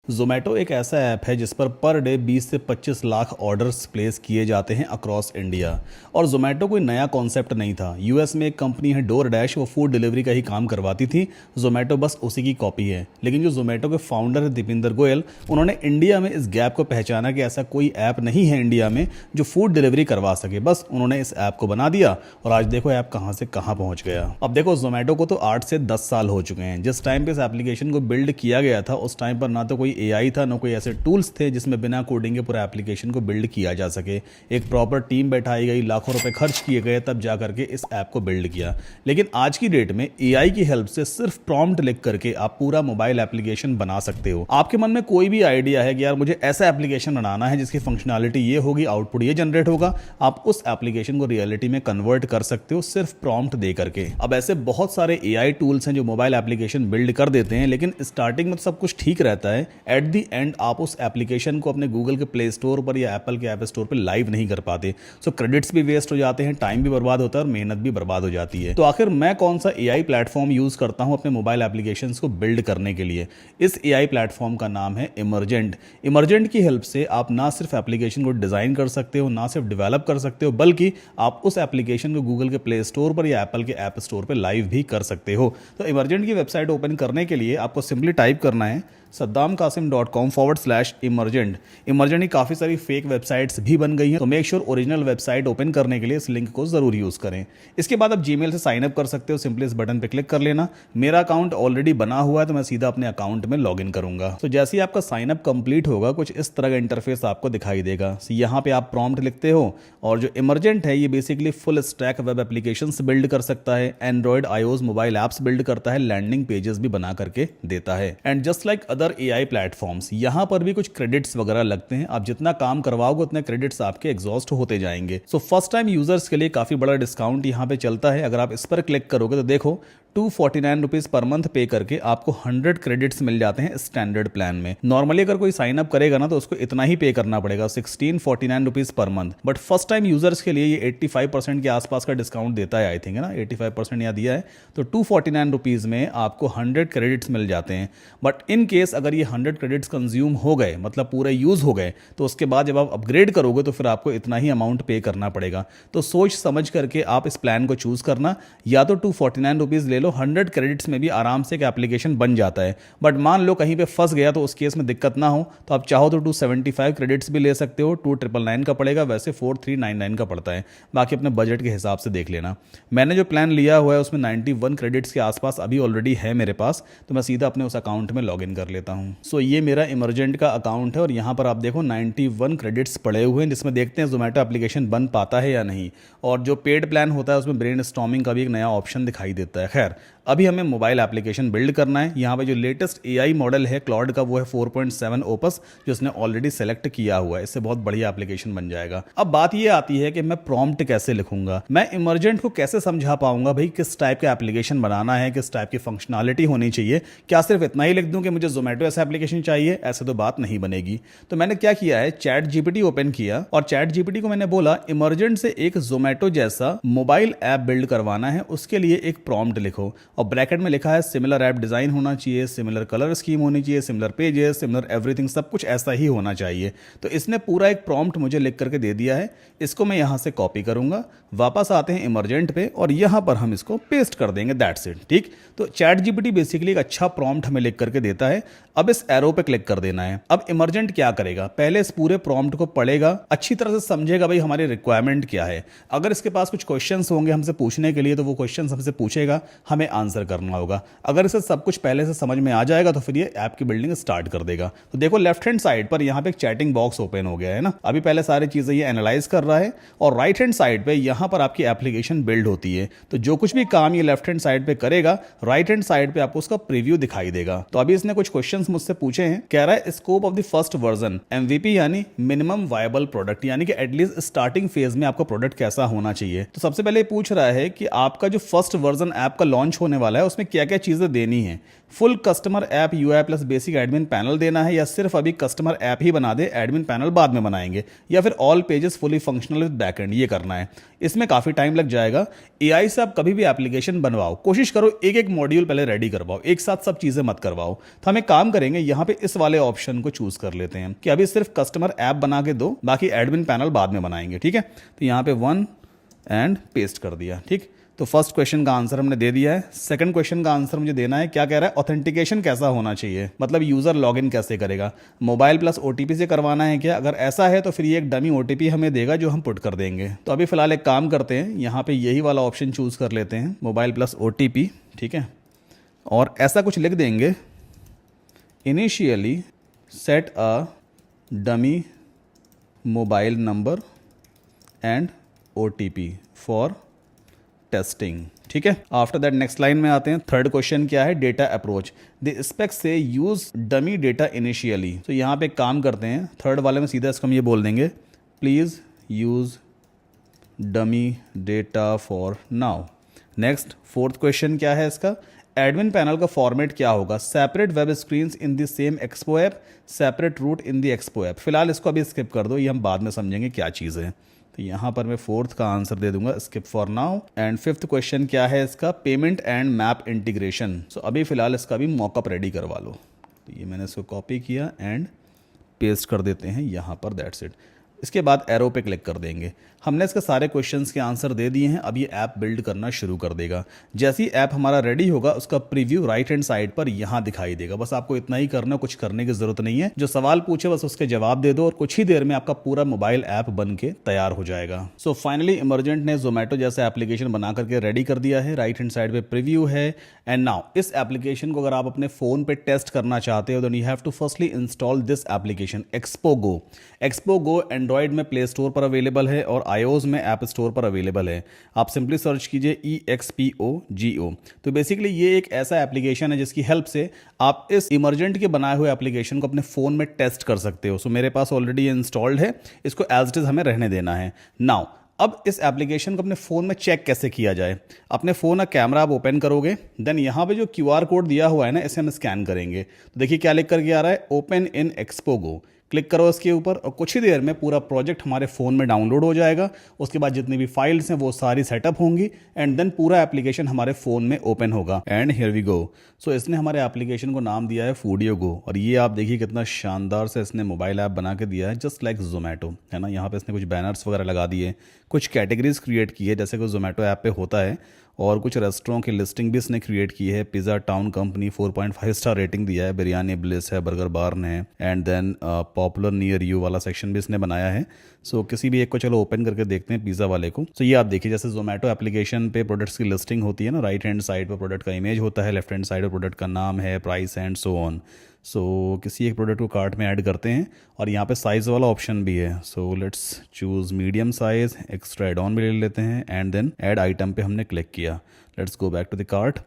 ज़ोमैटो एक ऐसा ऐप है जिस पर डे 20 से 25 लाख ऑर्डर्स प्लेस किए जाते हैं अक्रॉस इंडिया। और ज़ोमैटो कोई नया कॉन्सेप्ट नहीं था। यूएस में एक कंपनी है डोर डैश, वो फूड डिलीवरी का ही काम करवाती थी। ज़ोमैटो बस उसी की कॉपी है। लेकिन जो ज़ोमैटो के फाउंडर है दीपिंदर गोयल, उन्होंने इंडिया में इस गैप को पहचाना कि ऐसा कोई ऐप नहीं है इंडिया में जो फूड डिलीवरी करवा सके। बस उन्होंने इस ऐप को बना दिया और आज देखो ऐप कहाँ से कहाँ पहुँच गया। अब देखो ज़ोमैटो को तो 8 से 10 साल हो चुके हैं। जिस टाइम पे इस एप्लीकेशन को बिल्ड किया गया था उस टाइम पर ना तो कोई एआई था, ना कोई ऐसे टूल्स थे जिसमें बिना कोडिंग के पूरा एप्लीकेशन को बिल्ड किया जा सके। एक प्रॉपर टीम बैठाई गई, लाखों रुपए खर्च किए गए, तब जा करके इस ऐप को बिल्ड किया। लेकिन आज की डेट में एआई की हेल्प से सिर्फ प्रॉम्प्ट लिख करके आप पूरा मोबाइल एप्लीकेशन बना सकते हो। आपके मन में कोई भी आइडिया है कि यार मुझे ऐसा एप्लीकेशन बनाना है जिसकी फंक्शनैलिटी ये होगी, आउटपुट ये जनरेट होगा, आप उस एप्लीकेशन को रियलिटी में कन्वर्ट कर सकते हो सिर्फ प्रॉम्प्ट दे करके। अब ऐसे बहुत सारे एआई टूल्स हैं जो मोबाइल एप्लीकेशन बिल्ड कर देते हैं, लेकिन स्टार्टिंग में तो सब कुछ ठीक रहता है। एट द एंड आप उस एप्लीकेशन को अपने गूगल के प्ले स्टोर पर या एप्पल के ऐप स्टोर पर लाइव नहीं कर पाते। सो क्रेडिट्स भी वेस्ट हो जाते हैं, टाइम भी बर्बाद होता है और मेहनत भी बर्बाद हो जाती है। तो आखिर मैं कौन सा एआई प्लेटफॉर्म यूज करता हूं अपने मोबाइल एप्लीकेशंस को बिल्ड करने के लिए? इस एआई प्लेटफॉर्म का नाम है इमर्जेंट। इमर्जेंट की हेल्प से आप ना सिर्फ एप्लीकेशन को डिजाइन कर सकते हो, ना सिर्फ डेवलप कर सकते हो, बल्कि आप उस एप्लीकेशन को गूगल के प्ले स्टोर पर या एप्पल के ऐप स्टोर पर लाइव भी कर सकते हो। तो इमर्जेंट की वेबसाइट ओपन करने के लिए आपको सिंपली टाइप करना है saddamkasim.com/emergent। इमर्जेंट की काफ़ी सारी फेक वेबसाइट्स भी बन गई हैं, तो make sure original website open करने के लिए इस लिंक को जरूर यूज़ करें। इसके बाद आप जीमेल से साइन अप कर सकते हो, सिंपली इस बटन पर क्लिक कर लेना। मेरा अकाउंट ऑलरेडी बना हुआ है तो मैं सीधा अपने अकाउंट में लॉग इन करूंगा। तो जैसे ही आपका साइन अप कंप्लीट होगा कुछ इस तरह का इंटरफेस आपको दिखाई देगा। यहाँ पे आप प्रॉम्प्ट लिखते हो और जो इमर्जेंट है ये basically full stack web applications build कर सकता है, Android iOS mobile apps build करता है, लैंडिंग पेजेस भी बना करके देता है। And just like other AI platforms, यहाँ पर भी कुछ क्रेडिट्स वगैरह लगते हैं। आप जितना काम करवाओगे उतने क्रेडिट्स आपके एग्जॉस्ट होते जाएंगे। सो फर्स्ट टाइम यूजर्स के लिए काफी बड़ा डिस्काउंट यहाँ पे चलता है। अगर आप इस पर क्लिक करोगे तो देखो 249 रुपीज पर मंथ पे करके आपको 100 क्रेडिट्स मिल जाते हैं स्टैंडर्ड प्लान में। नॉर्मली अगर कोई साइन अप करेगा ना तो उसको इतना ही पे करना पड़ेगा, 1649 rupees per month. But first time users के लिए ये 85% के आसपास का डिस्काउंट देता है, आई थिंक है ना, 85% यहाँ दिया है। तो 249 रुपीज में आपको 100 क्रेडिट्स मिल जाते हैं। बट इन केस अगर ये 100 क्रेडिट्स कंज्यूम हो गए, मतलब पूरे यूज हो गए, तो उसके बाद जब आप अपग्रेड करोगे तो फिर आपको इतना ही अमाउंट पे करना पड़ेगा। तो सोच समझ करके आप इस प्लान को चूज करना। या तो 249 रुपीज ले लो, 100 क्रेडिट्स में भी आराम से एक एप्लीकेशन बन जाता है। बट मान लो कहीं पे फंस गया तो उस केस में दिक्कत ना हो तो आप चाहो तो 275 क्रेडिट्स भी ले सकते हो। 2999 का पड़ेगा, वैसे 4399 का पड़ता है। बाकी अपने बजट के हिसाब से देख लेना। मैंने जो प्लान लिया हुआ है उसमें 91 क्रेडिट्स के आसपास अभी ऑलरेडी है मेरे पास, तो मैं सीधा अपने उस अकाउंट में लॉग इन कर लेता हूँ। सो ये मेरा इमर्जेंट का अकाउंट है और यहाँ पर आप देखो 91 क्रेडिट्स पड़े हुए हैं, जिसमें देखते हैं जोमेटो एप्लीकेशन बन पाता है या नहीं। और जो पेड प्लान होता है उसमें ब्रेन स्टॉर्मिंग का भी एक नया ऑप्शन दिखाई देता है। खैर अभी हमें मोबाइल एप्लीकेशन बिल्ड करना है। यहाँ पे जो लेटेस्ट एआई मॉडल है क्लॉड का वो है 4.7 ओपस, जो उसने ऑलरेडी सेलेक्ट किया हुआ है। इससे बहुत बढ़िया एप्लीकेशन बन जाएगा। अब बात ये आती है कि मैं प्रॉम्प्ट कैसे लिखूंगा, मैं इमर्जेंट को कैसे समझा पाऊंगा भाई किस टाइप का एप्लीकेशन बनाना है, किस टाइप की फंक्शनैलिटी होनी चाहिए। क्या सिर्फ इतना ही लिख दूं कि मुझे जोमेटो ऐसा एप्लीकेशन चाहिए? ऐसे तो बात नहीं बनेगी। तो मैंने क्या किया है, चैट जीपीटी ओपन किया और चैट जीपीटी को मैंने बोला इमर्जेंट से एक जोमेटो जैसा मोबाइल ऐप बिल्ड करवाना है, उसके लिए एक प्रॉम्प्ट लिखो। और ब्रैकेट में लिखा है सिमिलर ऐप डिजाइन होना चाहिए, सिमिलर कलर स्कीम होनी चाहिए, सिमिलर पेजेस, सिमिलर एवरीथिंग, सब कुछ ऐसा ही होना चाहिए। तो इसने पूरा एक प्रॉम्प्ट मुझे लिख करके दे दिया है। इसको मैं यहां से कॉपी करूंगा, वापस आते हैं इमर्जेंट पे और यहां पर हम इसको पेस्ट कर देंगे। That's it. ठीक, तो चैट जीपीटी बेसिकली एक अच्छा प्रॉम्प्ट हमें लिख करके देता है। अब इस एरो पे क्लिक कर देना है। अब इमर्जेंट क्या करेगा, पहले इस पूरे प्रॉम्प्ट को पढ़ेगा, अच्छी तरह से समझेगा भाई हमारी रिक्वायरमेंट क्या है। अगर इसके पास कुछ क्वेश्चंस होंगे हमसे पूछने के लिए तो वो क्वेश्चंस हमसे पूछेगा, हमें आंसर करना होगा। अगर इसे सब कुछ पहले से समझ में आ जाएगा तो फिर ये ऐप की बिल्डिंग स्टार्ट कर देगा। तो देखो लेफ्ट हैंड साइड पर यहाँ पे एक चैटिंग बॉक्स ओपन हो गया है ना। अभी पहले सारी चीजें ये एनालाइज कर रहा है और राइट हैंड साइड पे यहाँ पर आपकी एप्लीकेशन बिल्ड होती है। तो जो कुछ भी काम ये लेफ्ट हैंड साइड पे करेगा, राइट हैंड साइड पे आपको उसका प्रीव्यू दिखाई देगा। तो अभी इसने कुछ क्वेश्चंस मुझसे पूछे हैं। कह रहा है scope of the first version MVP यानी मिनिमम वायबल प्रोडक्ट, यानी कि एटलीस्ट स्टार्टिंग फेज में आपका प्रोडक्ट कैसा होना चाहिए। तो सबसे पहले पूछ रहा है कि आपका जो फर्स्ट वर्जन ऐप का लॉन्च होने होने वाला है उसमें क्या क्या चीज़ें देनी है। Full customer app UI plus basic admin panel देना है, या सिर्फ अभी कस्टमर ऐप ही बना दे, एडमिन पैनल बाद में बनाएंगे, या फिर all pages fully functional with backend, ये करना है। इसमें काफ़ी टाइम लग जाएगा। एआई से आप कभी भी एप्लीकेशन बनवाओ, कोशिश करो एक एक मॉड्यूल पहले रेडी करवाओ, एक साथ सब चीज़ें मत करवाओ। तो हम एक काम करेंगे, यहाँ पे इस वाले ऑप्शन को चूज कर लेते हैं कि अभी सिर्फ कस्टमर ऐप बना के दो, बाकी एडमिन पैनल बाद में बनाएंगे। ठीक है, तो यहाँ पे 1 एंड पेस्ट कर दिया। ठीक, तो फर्स्ट क्वेश्चन का आंसर हमने दे दिया है। सेकंड क्वेश्चन का आंसर मुझे देना है, क्या कह रहा है, ऑथेंटिकेशन कैसा होना चाहिए, मतलब यूजर लॉगिन कैसे करेगा, मोबाइल प्लस ओटीपी से करवाना है क्या। अगर ऐसा है तो फिर ये एक डमी ओटीपी हमें देगा जो हम पुट कर देंगे। तो अभी फिलहाल एक काम करते हैं, यहाँ पे यही वाला ऑप्शन चूज कर लेते हैं, मोबाइल प्लस ओटीपी। ठीक है, और ऐसा कुछ लिख देंगे, initially set a dummy mobile number and OTP for testing. ठीक है, आफ्टर दैट नेक्स्ट लाइन में आते हैं। थर्ड क्वेश्चन क्या है, डेटा अप्रोच। द स्पेक से यूज डमी डेटा इनिशियली। तो यहाँ पे एक काम करते हैं, थर्ड वाले में सीधा इसको हम ये बोल देंगे, please use dummy data for now. Next fourth question क्या है इसका, एडमिन पैनल का फॉर्मेट क्या होगा, separate web screens in the same Expo app, separate route in the Expo app. फिलहाल इसको अभी स्किप कर दो, ये हम बाद में समझेंगे क्या चीज़ है। तो यहाँ पर मैं फोर्थ का आंसर दे दूंगा, skip for now. And fifth question क्या है इसका, पेमेंट एंड मैप इंटीग्रेशन। सो अभी फिलहाल इसका भी मॉकअप रेडी करवा लो। तो ये मैंने इसको कॉपी किया एंड पेस्ट कर देते हैं यहाँ पर, दैट्स इट। इसके बाद एरो पे क्लिक कर देंगे। हमने इसके सारे क्वेश्चंस के आंसर दे दिए हैं। अब ये ऐप बिल्ड करना शुरू कर देगा। जैसे ही ऐप हमारा रेडी होगा उसका प्रीव्यू राइट हैंड साइड पर यहाँ दिखाई देगा। बस आपको इतना ही करना, कुछ करने की जरूरत नहीं है। जो सवाल पूछे बस उसके जवाब दे दो और कुछ ही देर में आपका पूरा मोबाइल ऐप बन के तैयार हो जाएगा। सो फाइनली इमरजेंट ने जोमेटो जैसा एप्लीकेशन बना करके रेडी कर दिया है। राइट हैंड साइड पे प्रीव्यू है। एंड नाउ इस एप्लीकेशन को अगर आप अपने फोन पे टेस्ट करना चाहते हो, then you have to firstly install this application Expo go. Expo go Android में प्ले स्टोर पर अवेलेबल है और iOS में ऐप स्टोर पर अवेलेबल है। आप सिंपली सर्च कीजिए EXPOGO। तो बेसिकली ये एक ऐसा एप्लीकेशन है जिसकी हेल्प से आप इस इमरजेंट के बनाए हुए एप्लीकेशन को अपने फ़ोन में टेस्ट कर सकते हो। सो मेरे पास ऑलरेडी ये इंस्टॉल्ड है, इसको एज इट इज़ हमें रहने देना है। नाउ अब इस एप्लीकेशन को अपने फ़ोन में चेक कैसे किया जाए। अपने फ़ोन का कैमरा आप ओपन करोगे, देन यहाँ पे जो QR कोड दिया हुआ है ना, इसे हम स्कैन करेंगे। तो देखिए क्या लिख करके आ रहा है, open in expo go. Click करो इसके ऊपर और कुछ ही देर में पूरा प्रोजेक्ट हमारे फ़ोन में डाउनलोड हो जाएगा। उसके बाद जितनी भी फाइल्स हैं वो सारी सेटअप होंगी एंड देन पूरा एप्लीकेशन हमारे फ़ोन में ओपन होगा। And here we go. So इसने हमारे एप्लीकेशन को नाम दिया है फूडियो गो। और ये आप देखिए कितना शानदार से इसने मोबाइल ऐप बना के दिया है, जस्ट लाइक जोमेटो, है ना। यहाँ पे इसने कुछ बैनर्स वगैरह लगा दिए, कुछ कैटेगरीज क्रिएट की है जैसे कि जोमेटो ऐप पे होता है, और कुछ रेस्टोरेंट की लिस्टिंग भी इसने क्रिएट की है। Pizza town company 4.5 star rating दिया है, बिरयानी ब्लिस है, बर्गर बार्न है, and then popular near you वाला सेक्शन भी इसने बनाया है। सो किसी भी एक को चलो ओपन करके देखते हैं, पिज़्ज़ा वाले को। सो ये आप देखिए जैसे जोमेटो एप्लीकेशन पे प्रोडक्ट्स की लिस्टिंग होती है ना, राइट हैंड साइड पर प्रोडक्ट का इमेज होता है, लेफ्ट हैंड साइड पर प्रोडक्ट का नाम है, प्राइस एंड सो ऑन। सो किसी एक प्रोडक्ट को कार्ट में ऐड करते हैं और यहाँ पे साइज़ वाला ऑप्शन भी है। So let's choose medium size, extra add on भी ले लेते हैं एंड देन ऐड आइटम पे हमने क्लिक किया। Let's go back to the cart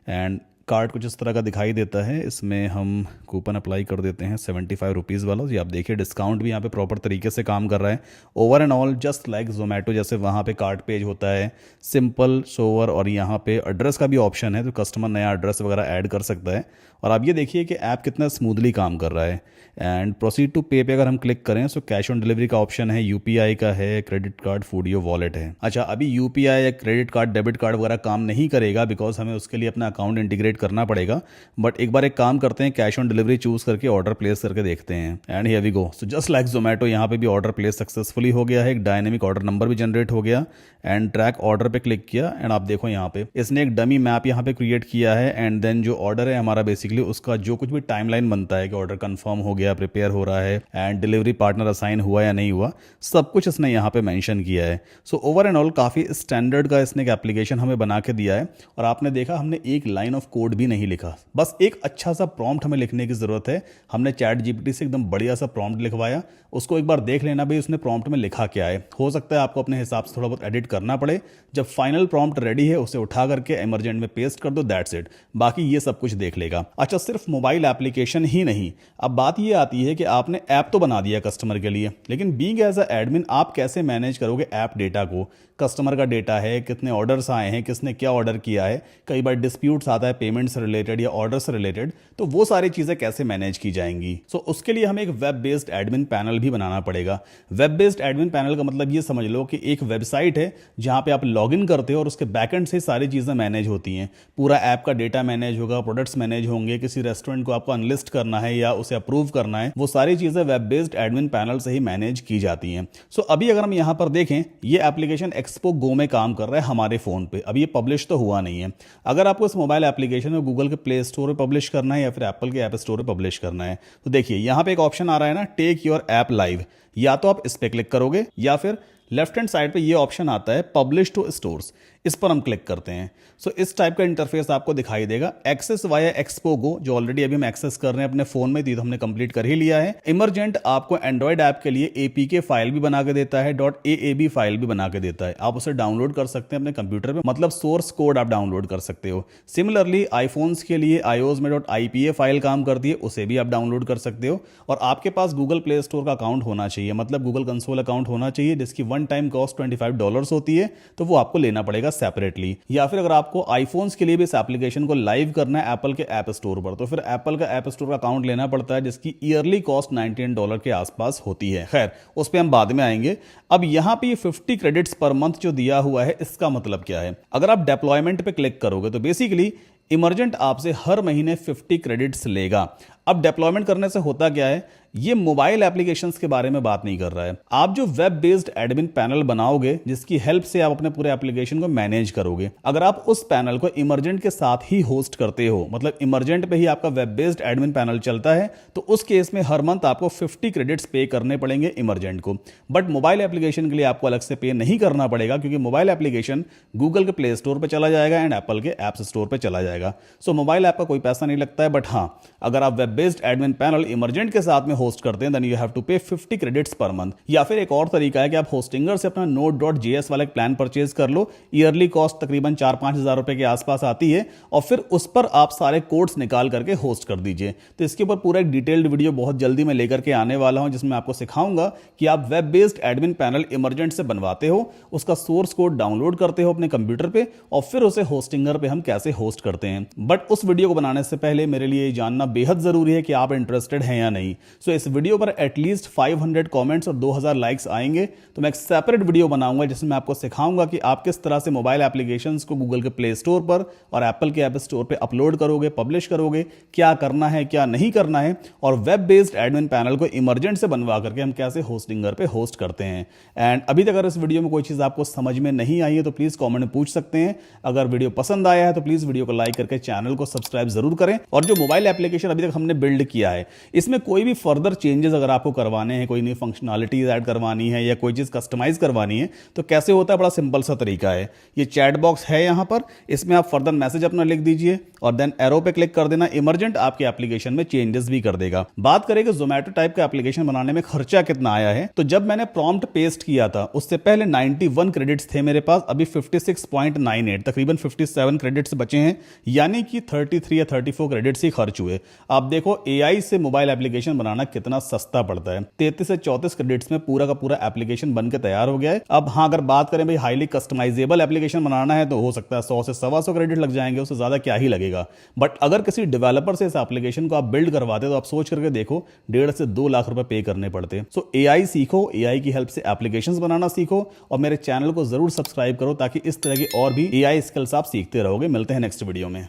and card कुछ इस तरह का दिखाई देता है। इसमें हम कूपन अप्लाई कर देते हैं 75 रुपीज़ वाला। ये आप देखिए डिस्काउंट भी यहाँ पे प्रॉपर तरीके से काम कर रहा है। Over and all just like Zomato, जैसे वहाँ पे कार्ड पेज होता है सिंपल सोवर, और यहाँ पे एड्रेस का भी ऑप्शन है तो कस्टमर नया एड्रेस वगैरह ऐड कर सकता है। और आप ये देखिए कि ऐप कितना स्मूथली काम कर रहा है। एंड प्रोसीड टू पे पे अगर हम क्लिक करें तो कैश ऑन डिलीवरी का ऑप्शन है, UPI का है, क्रेडिट कार्ड, फूडियो वॉलेट है। अच्छा, अभी UPI या क्रेडिट कार्ड, डेबिट कार्ड वगैरह काम नहीं करेगा बिकॉज हमें उसके लिए अपना अकाउंट इंटीग्रेट करना पड़ेगा। बट एक बार एक काम करते हैं, कैश ऑन डिलीवरी चूज करके ऑर्डर प्लेस करके देखते हैं। And here we go. So just like Zomato, यहाँ पे भी ऑर्डर प्लेस सक्सेसफुली हो गया है। एक डायनेमिक ऑर्डर नंबर भी जनरेट हो गया एंड ट्रैक ऑर्डर पे क्लिक किया एंड आप देखो यहाँ पे इसने एक डमी मैप यहाँ पे क्रिएट किया है। एंड देन जो ऑर्डर है हमारा बेसिकली उसका जो कुछ भी टाइमलाइन बनता है कि ऑर्डर कंफर्म हो गया, प्रिपेयर हो रहा है एंड डिलीवरी पार्टनर असाइन हुआ या नहीं हुआ, सब कुछ इसने यहाँ पे मेंशन किया है। सो ओवर एंड ऑल काफ़ी स्टैंडर्ड का इसने एक एप्लीकेशन हमें बना के दिया है। और आपने देखा हमने एक लाइन ऑफ कोड भी नहीं लिखा, बस एक अच्छा सा प्रॉम्प्ट हमें लिखने की ज़रूरत है। हमने चैट जीपीटी से एकदम बढ़िया सा प्रॉम्प्ट लिखवाया, उसको एक बार देख लेना भाई उसने प्रॉम्प्ट में लिखा क्या है। हो सकता है आपको अपने हिसाब से थोड़ा बहुत एडिट करना पड़े। जब फाइनल प्रॉम्प्ट रेडी है उसे उठा करके इमरजेंट में पेस्ट कर दो, दैट्स इट। बाकी ये सब कुछ देख लेगा। अच्छा, सिर्फ मोबाइल एप्लीकेशन ही नहीं, अब बात ये आती है कि आपने ऐप तो बना दिया कस्टमर के लिए, लेकिन बीइंग एज अ एडमिन आप कैसे मैनेज करोगे ऐप डेटा को। कस्टमर का डेटा है, कितने ऑर्डर्स आए हैं, किसने क्या ऑर्डर किया है, कई बार डिस्प्यूट्स आता है पेमेंट से रिलेटेड या ऑर्डर से रिलेटेड, तो वो सारी चीज़ें कैसे मैनेज की जाएंगी। सो उसके लिए हमें एक वेब बेस्ड एडमिन पैनल भी बनाना पड़ेगा। वेब बेस्ड एडमिन पैनल का मतलब ये समझ लो कि एक वेबसाइट है जहां पे आप लॉगिन करते हो और उसके बैकएंड से सारी चीज़ें मैनेज होती हैं। पूरा ऐप का डेटा मैनेज होगा, प्रोडक्ट्स मैनेज होंगे, किसी रेस्टोरेंट को आपको अनलिस्ट करना है या उसे अप्रूव करना है, वो सारी चीज़ें वेब बेस्ड एडमिन पैनल से ही मैनेज की जाती हैं। सो अभी अगर हम यहाँ पर देखें, ये एप्लीकेशन एक्सपो गो में काम कर रहा है हमारे फ़ोन पे। अभी ये पब्लिश तो हुआ नहीं है। अगर आपको इस मोबाइल एप्लीकेशन में गूगल के प्ले स्टोर पे पब्लिश करना है या फिर एप्पल के ऐप स्टोर पे पब्लिश करना है, तो देखिए यहाँ पे एक ऑप्शन आ रहा है ना, टेक योर ऐप लाइव। या तो आप इस पे क्लिक करोगे या फिर लेफ्ट हैंड साइड पे ये ऑप्शन आता है पब्लिश टू स्टोर्स, इस पर हम क्लिक करते हैं। सो इस टाइप का इंटरफेस आपको दिखाई देगा। एक्सेस वाया एक्सपो गो, जो ऑलरेडी अभी हम एक्सेस कर रहे हैं अपने फोन में, तो हमने कंप्लीट कर ही लिया है। इमरजेंट आपको एंड्रॉइड ऐप के लिए एपीके फाइल भी बना के देता है, .aab फाइल भी बना के देता है। आप उसे डाउनलोड कर सकते हैं अपने कंप्यूटर पे, मतलब सोर्स कोड आप डाउनलोड कर सकते हो। सिमिलरली आईफोन्स के लिए iOS में .ipa फाइल काम करती है, उसे भी आप डाउनलोड कर सकते हो। और आपके पास गूगल प्ले स्टोर का अकाउंट होना चाहिए, मतलब गूगल कंसोल अकाउंट होना चाहिए, जिसकी वन टाइम कॉस्ट $25 होती है, तो वो आपको लेना पड़ेगा सेपरेटली। या फिर अगर आपको आईफोन्स के लिए भी इस एप्लीकेशन को लाइव करना है एप्पल के ऐप स्टोर पर, तो फिर एप्पल का ऐप स्टोर का अकाउंट लेना पड़ता है, जिसकी ईयरली कॉस्ट $19 के आसपास होती है। खैर, उस पर हम बाद में आएंगे। अब यहां पे 50 क्रेडिट्स पर मंथ जो दिया हुआ है, इसका मतलब क्या है। अगर आप डेप्लॉयमेंट पे क्लिक करोगे तो बेसिकली इमरजेंट आपसे हर महीने 50 क्रेडिट्स लेगा। अब डेप्लॉयमेंट करने से होता क्या है, ये मोबाइल एप्लीकेशंस के बारे में बात नहीं कर रहा है। आप जो वेब बेस्ड एडमिन पैनल बनाओगे, जिसकी हेल्प से आप अपने पूरे एप्लीकेशन को मैनेज करोगे, अगर आप उस पैनल को इमरजेंट के साथ ही होस्ट करते हो, मतलब इमरजेंट पे ही आपका वेब बेस्ड एडमिन पैनल चलता है, तो उस केस में हर मंथ आपको 50 क्रेडिट्स पे करने पड़ेंगे इमरजेंट को। बट मोबाइल एप्लीकेशन के लिए आपको अलग से पे नहीं करना पड़ेगा, क्योंकि मोबाइल एप्लीकेशन गूगल के प्ले स्टोर पर चला जाएगा एंड एप्पल के ऐप स्टोर पर चला जाएगा। सो मोबाइल ऐप का कोई पैसा नहीं लगता है। बट हाँ, अगर आप web based admin panel emergent के साथ में होस्ट करते हैं, देन यू हैव टू पे 50 क्रेडिट्स पर मंथ। या फिर एक और तरीका है कि आप होस्टिंगर से अपना node.js वाला एक प्लान परचेज कर लो। ईयरली कॉस्ट तकरीबन 4-5 हज़ार रुपए के आसपास आती है, और फिर उस पर आप सारे कोड्स निकाल करके होस्ट कर दीजिए। तो इसके ऊपर पूरा एक डिटेल्ड वीडियो बहुत जल्दी मैं लेकर के आने वाला हूं, जिसमें आपको सिखाऊंगा कि आप web based admin panel emergent से बनवाते हो, उसका सोर्स कोड डाउनलोड करते हो अपने कंप्यूटर पे, और फिर उसे होस्टिंगर पे हम कैसे होस्ट करते हैं। बट उस वीडियो को बनाने से पहले मेरे लिए ये जानना बेहद जरूरी है कि आप इंटरेस्टेड हैं या नहीं। सो इस वीडियो पर एटलीस्ट 500 कमेंट्स और 2000 लाइक्स आएंगे तो मैं एक सेपरेट वीडियो बनाऊंगा, जिसमें मैं आपको सिखाऊंगा कि आप किस तरह से मोबाइल एप्लीकेशंस को गूगल के प्ले स्टोर पर और एप्पल के ऐप स्टोर पे अपलोड करोगे, पब्लिश करोगे, क्या करना है क्या नहीं करना है, और वेब बेस्ड एडमिन पैनल को इमरजेंट से बनवा करके हम कैसे होस्टिंगर पे होस्ट करते हैं। एंड अभी तक अगर इस वीडियो में कोई चीज़ आपको समझ में नहीं आई है तो प्लीज़ कॉमेंट में पूछ सकते हैं। अगर वीडियो पसंद आया है तो प्लीज़ वीडियो को लाइक करके चैनल को सब्सक्राइब जरूर करें। और जो मोबाइल एप्लीकेशन अभी तक हमने बिल्ड किया है, इसमें कोई भी फर्दर चेंजेस अगर आपको करवाने हैं, कोई नई फंक्शनलिटीज ऐड करवानी है या कोई चीज़ कस्टमाइज करवानी है, तो कैसे होता है, बड़ा सिंपल सा तरीका है। ये चैट बॉक्स है यहाँ पर, इसमें आप फर्दर मैसेज अपना लिख दीजिए और देन एरो पे क्लिक कर देना। इमरजेंट आपके एप्लीकेशन में चेंजेस भी कर देगा। बात करें कि जोमेटो टाइप का एप्लीकेशन बनाने में खर्चा कितना आया है, तो जब मैंने प्रॉम्प्ट पेस्ट किया था उससे पहले 91 क्रेडिट्स थे मेरे पास, अभी 56.98 तकरीबन 57 क्रेडिट्स बचे हैं, यानी कि 33 या 34 क्रेडिट्स ही खर्च हुए। आप देखो एआई से मोबाइल एप्लीकेशन बनाना कितना सस्ता पड़ता है। 33 से 34 क्रेडिट्स में पूरा का पूरा एप्लीकेशन बनकर तैयार हो गया है। अब हाँ, अगर बात करें भाई हाईली कस्टमाइजेबल एप्लीकेशन बनाना है तो हो सकता है 100 से 125 क्रेडिट लग जाएंगे, उससे ज्यादा क्या ही लगेगा। बट अगर किसी डेवलपर से इस एप्लीकेशन को आप बिल्ड करवाते तो आप सोच करके देखो 1.5 से 2 लाख रुपए पे करने पड़ते। सो एआई सीखो, एआई की हेल्प से एप्लीकेशंस बनाना सीखो, और मेरे चैनल को जरूर सब्सक्राइब करो ताकि इस तरह की और भी एआई स्किल्स आप सीखते रहोगे। मिलते हैं नेक्स्ट वीडियो में।